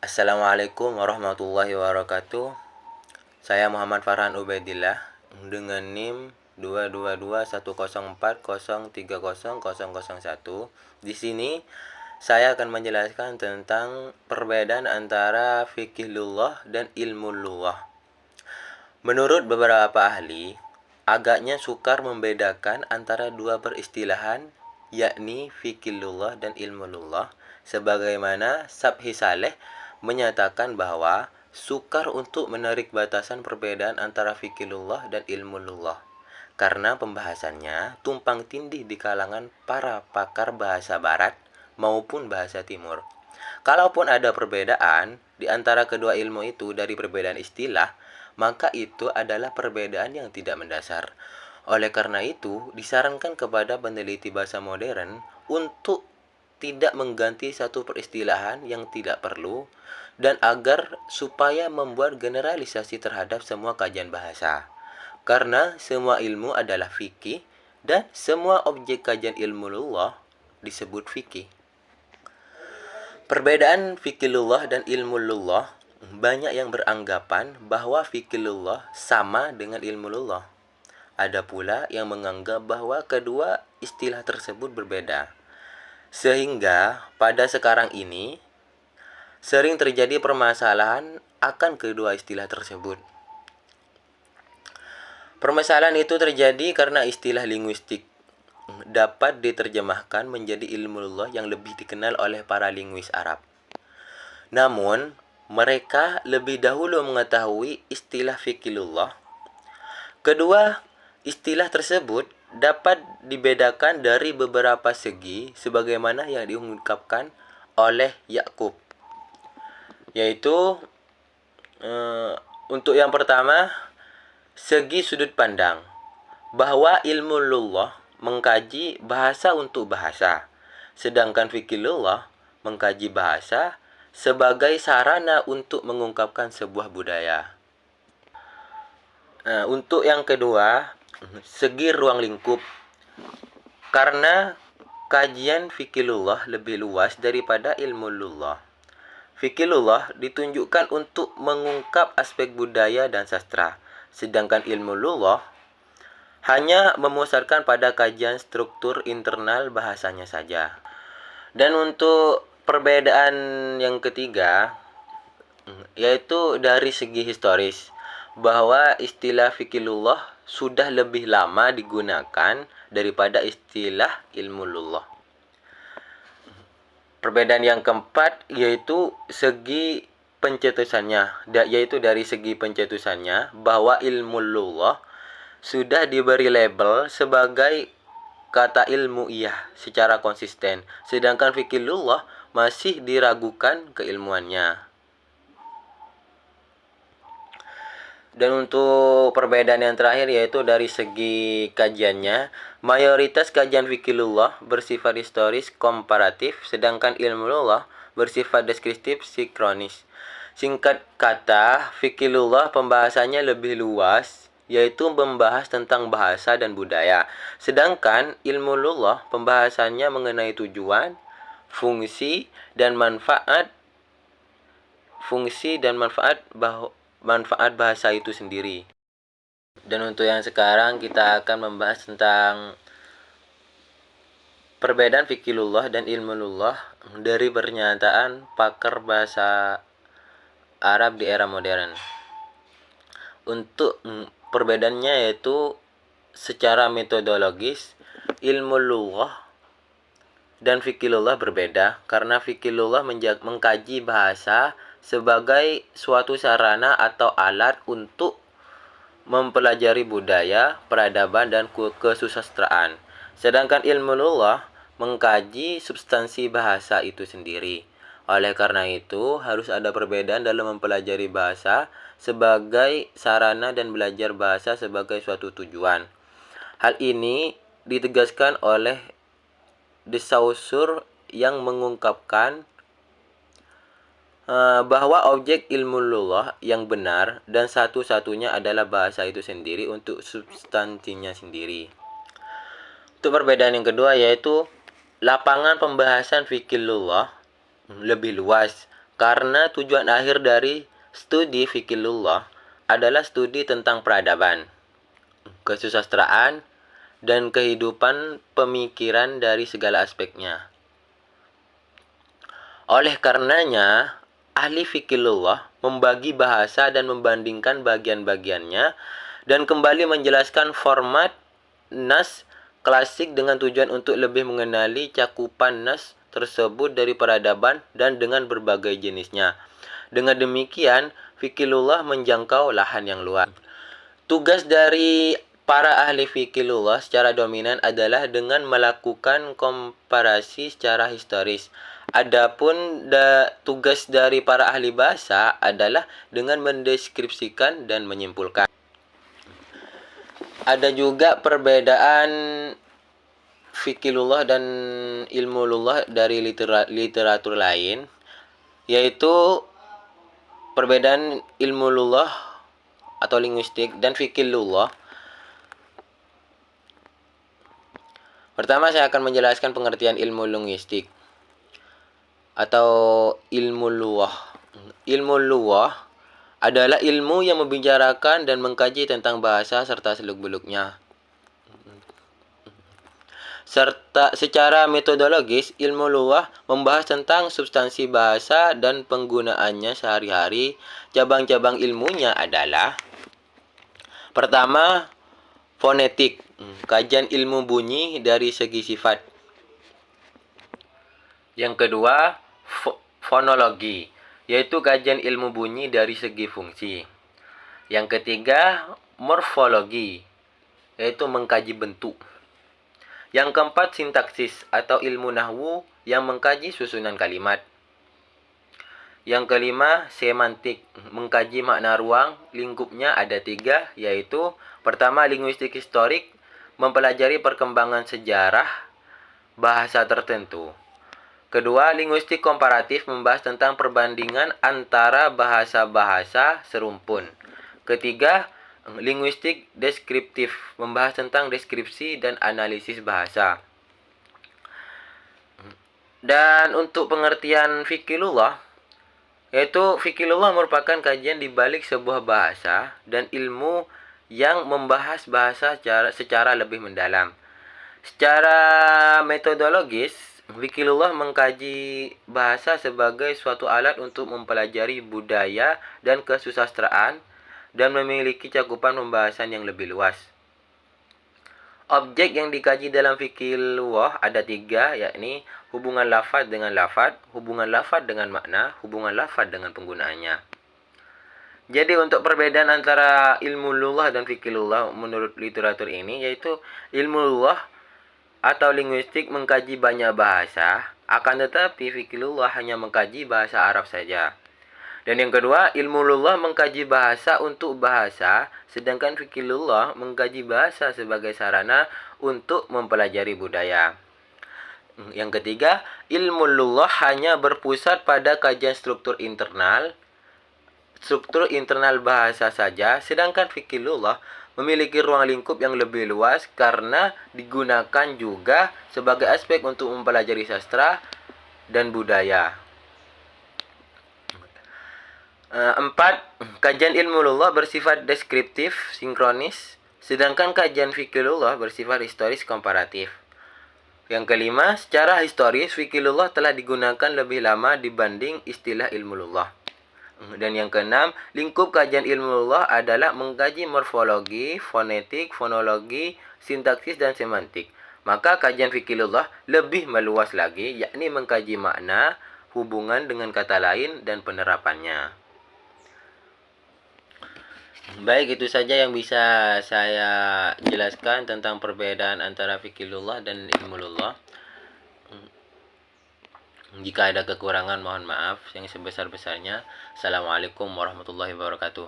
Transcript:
Assalamualaikum warahmatullahi wabarakatuh. Saya Muhammad Farhan Ubaidillah dengan NIM 2221040300001. Di sini saya akan menjelaskan tentang perbedaan antara fikihullah dan ilmullah. Menurut beberapa ahli, agaknya sukar membedakan antara dua peristilahan, yakni fikihullah dan ilmullah, sebagaimana Sabhi Saleh menyatakan bahwa sukar untuk menarik batasan perbedaan antara fikihullah dan ilmullah karena pembahasannya tumpang tindih di kalangan para pakar bahasa barat maupun bahasa timur. Kalaupun ada perbedaan di antara kedua ilmu itu dari perbedaan istilah, maka itu adalah perbedaan yang tidak mendasar. Oleh karena itu, disarankan kepada peneliti bahasa modern untuk tidak mengganti satu peristilahan yang tidak perlu dan agar supaya membuat generalisasi terhadap semua kajian bahasa. Karena semua ilmu adalah fikih dan semua objek kajian ilmu lugah disebut fikih. Perbedaan fikihullah dan ilmu lugah, banyak yang beranggapan bahwa fikihullah sama dengan ilmu lugah. Ada pula yang menganggap bahwa kedua istilah tersebut berbeda. Sehingga pada sekarang ini sering terjadi permasalahan akan kedua istilah tersebut. Permasalahan itu terjadi karena istilah linguistik dapat diterjemahkan menjadi ilmu lugah yang lebih dikenal oleh para linguis Arab. Namun, mereka lebih dahulu mengetahui istilah fikihullah. Kedua istilah tersebut dapat dibedakan dari beberapa segi sebagaimana yang diungkapkan oleh Yakub. Yaitu untuk yang pertama, segi sudut pandang, bahwa ilmu lugah mengkaji bahasa untuk bahasa, sedangkan fikihullah mengkaji bahasa sebagai sarana untuk mengungkapkan sebuah budaya. Untuk yang kedua, segi ruang lingkup, karena kajian fikihullah lebih luas daripada ilmu lugah. Fikihullah ditunjukkan untuk mengungkap aspek budaya dan sastra, sedangkan ilmu lugah hanya memusatkan pada kajian struktur internal bahasanya saja. Dan untuk perbedaan yang ketiga, yaitu dari segi historis, bahwa istilah fikihullah sudah lebih lama digunakan daripada istilah ilmu lugah. Perbedaan yang keempat yaitu segi pencetusannya, yaitu dari segi pencetusannya bahwa ilmu lugah sudah diberi label sebagai kata ilmuiyah secara konsisten, sedangkan fikihullah masih diragukan keilmuannya. Dan untuk perbedaan yang terakhir yaitu dari segi kajiannya, mayoritas kajian fikihullah bersifat historis komparatif, sedangkan ilmu lugah bersifat deskriptif sinkronis. Singkat kata, fikihullah pembahasannya lebih luas, yaitu membahas tentang bahasa dan budaya. Sedangkan ilmu lugah pembahasannya mengenai tujuan, fungsi dan manfaat bahasa itu sendiri. Dan untuk yang sekarang kita akan membahas tentang perbedaan fikihullah dan ilmu lugah dari pernyataan pakar bahasa Arab di era modern. Untuk perbedaannya yaitu secara metodologis, ilmu lugah dan fikihullah berbeda karena fikihullah mengkaji bahasa sebagai suatu sarana atau alat untuk mempelajari budaya, peradaban, dan kesusastraan. Sedangkan ilmu lugah mengkaji substansi bahasa itu sendiri. Oleh karena itu, harus ada perbedaan dalam mempelajari bahasa sebagai sarana dan belajar bahasa sebagai suatu tujuan. Hal ini ditegaskan oleh De Saussure yang mengungkapkan bahwa objek ilmu lugah yang benar dan satu-satunya adalah bahasa itu sendiri untuk substansinya sendiri. Untuk perbedaan yang kedua yaitu lapangan pembahasan fikihullah lebih luas Karena tujuan akhir dari studi fikihullah adalah studi tentang peradaban, kesusastraan, dan kehidupan pemikiran dari segala aspeknya. Oleh karenanya, ahli fikihullah membagi bahasa dan membandingkan bagian-bagiannya dan kembali menjelaskan format nas klasik dengan tujuan untuk lebih mengenali cakupan nas tersebut dari peradaban dan dengan berbagai jenisnya. Dengan demikian, fikihullah menjangkau lahan yang luas. Tugas dari para ahli fikihullah secara dominan adalah dengan melakukan komparasi secara historis. Adapun tugas dari para ahli bahasa adalah dengan mendeskripsikan dan menyimpulkan. Ada juga perbedaan fikihullah dan ilmulullah dari literatur lain, yaitu perbedaan ilmulullah atau linguistik dan fikihullah. Pertama, saya akan menjelaskan pengertian ilmu linguistik atau ilmu luwah. Ilmu luwah adalah ilmu yang membicarakan dan mengkaji tentang bahasa serta seluk-beluknya. Serta secara metodologis, ilmu luwah membahas tentang substansi bahasa dan penggunaannya sehari-hari. Cabang-cabang ilmunya adalah: pertama, fonetik, kajian ilmu bunyi dari segi sifat. Yang kedua, fonologi, yaitu kajian ilmu bunyi dari segi fungsi. Yang ketiga, morfologi, yaitu mengkaji bentuk. Yang keempat, sintaksis atau ilmu nahwu yang mengkaji susunan kalimat. Yang kelima, semantik, mengkaji makna ruang. Lingkupnya ada 3, yaitu pertama, linguistik historik, mempelajari perkembangan sejarah bahasa tertentu. Kedua, linguistik komparatif, membahas tentang perbandingan antara bahasa-bahasa serumpun. Ketiga, linguistik deskriptif, membahas tentang deskripsi dan analisis bahasa. Dan untuk pengertian fikihullah, yaitu fikihullah merupakan kajian di balik sebuah bahasa dan ilmu yang membahas bahasa secara lebih mendalam. Secara metodologis, fikihullah mengkaji bahasa sebagai suatu alat untuk mempelajari budaya dan kesusastraan dan memiliki cakupan pembahasan yang lebih luas. Objek yang dikaji dalam fikihullah ada 3, yakni hubungan lafaz dengan lafaz, hubungan lafaz dengan makna, hubungan lafaz dengan penggunaannya. Jadi untuk perbedaan antara ilmu lughah dan fikihullah menurut literatur ini, yaitu ilmu lughah atau linguistik mengkaji banyak bahasa, akan tetapi fikihullah hanya mengkaji bahasa Arab saja. Dan yang kedua, ilmu lughah mengkaji bahasa untuk bahasa, sedangkan fikihullah mengkaji bahasa sebagai sarana untuk mempelajari budaya. Yang ketiga, ilmu lughah hanya berpusat pada kajian struktur internal bahasa saja, sedangkan fikihullah memiliki ruang lingkup yang lebih luas karena digunakan juga sebagai aspek untuk mempelajari sastra dan budaya. 4. Kajian ilmu lughah bersifat deskriptif, sinkronis, sedangkan kajian fikihullah bersifat historis, komparatif. Yang kelima, secara historis fikihullah telah digunakan lebih lama dibanding istilah ilmu lughah. Dan yang keenam, lingkup kajian ilmu lughah adalah mengkaji morfologi, fonetik, fonologi, sintaksis, dan semantik. Maka kajian fikihullah lebih meluas lagi, yakni mengkaji makna, hubungan dengan kata lain, dan penerapannya. Baik, itu saja yang bisa saya jelaskan tentang perbedaan antara fikihullah dan ilmulullah. Jika ada kekurangan, mohon maaf yang sebesar-besarnya. Assalamualaikum warahmatullahi wabarakatuh.